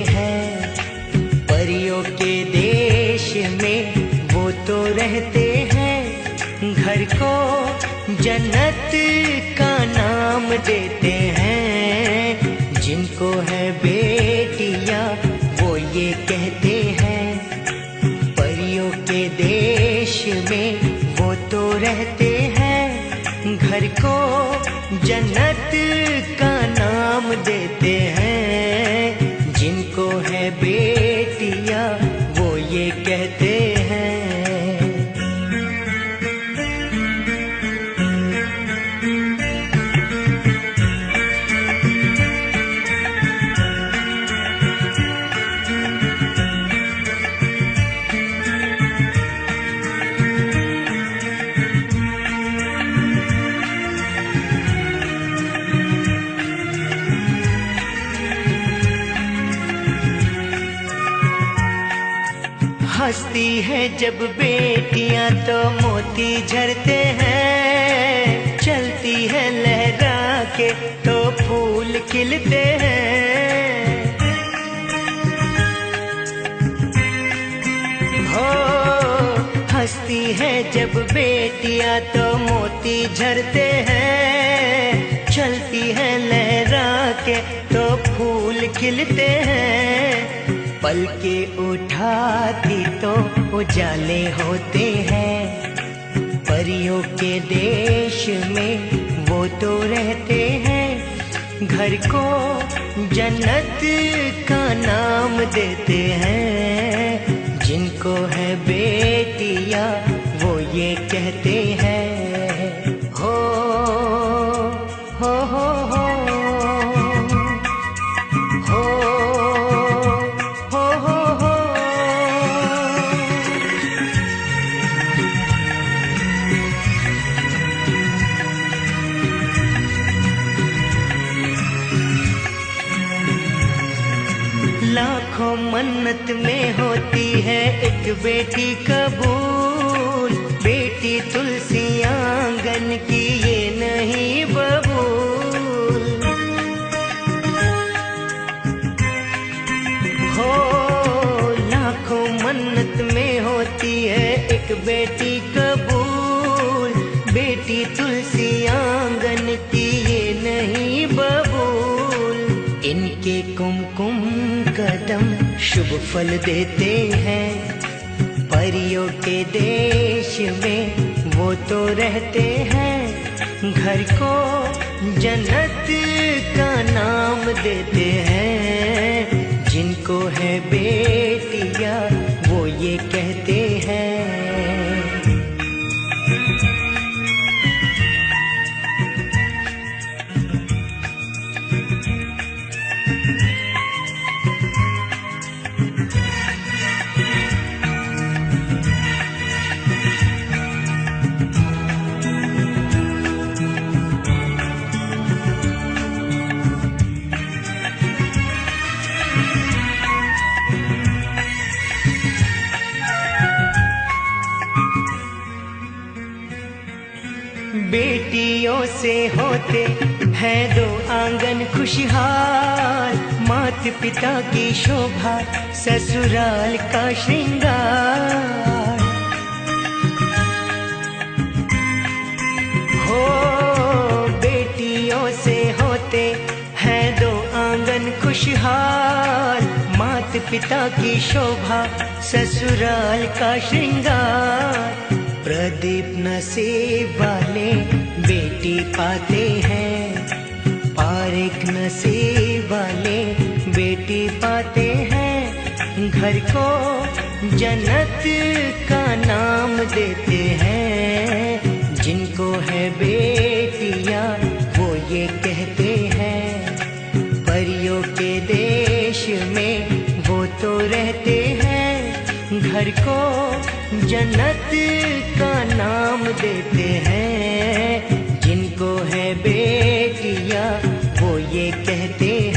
हैं। परियों के देश में वो तो रहते हैं, घर को जन्नत का नाम देते हैं। जिनको है बेटियां वो ये कहते हैं, परियों के देश में वो तो रहते हैं, घर को जन्नत का नाम देते हैं। जिनको है बेटियां वो ये कहते हैं। हंसती है जब बेटियां तो मोती झरते हैं, चलती है लहरा के तो फूल खिलते हैं। हो हंसती है जब बेटियां तो मोती झरते हैं, चलती है लहरा के तो फूल खिलते हैं। पल के उठाती तो उजाले होते हैं, परियों के देश में वो तो रहते हैं। घर को जन्नत का नाम देते हैं। जिनको है बेटियां वो ये कहते हैं। हो हो हो हो लाखों मन्नत में होती है एक बेटी कबूल, बेटी तुलसी आंगन की ये नहीं बबूल। हो लाखों मन्नत में होती है एक बेटी कबूल, बेटी तुलसी आंगन की ये नहीं बबूल। इनके कुमकुम कदम शुभ फल देते हैं, परियों के देश में वो तो रहते हैं। घर को जन्नत का नाम देते हैं। जिनको है बेटियां वो ये कहते हैं। बेटियों से होते हैं दो आंगन खुशहाल, माता पिता की शोभा ससुराल का श्रृंगार। हो बेटियों से होते हैं दो आंगन खुशहाल, माता पिता की शोभा ससुराल का श्रृंगार। प्रदीप नसीब वाले बेटी पाते हैं, पारिक नसीब वाले बेटी पाते हैं। घर को जन्नत का नाम देते हैं। जिनको है बेटियां वो ये कहते हैं, परियों के देश में वो तो रहते हैं। घर को जन्नत का नाम देते हैं। जिनको है बेटियां वो ये कहते हैं।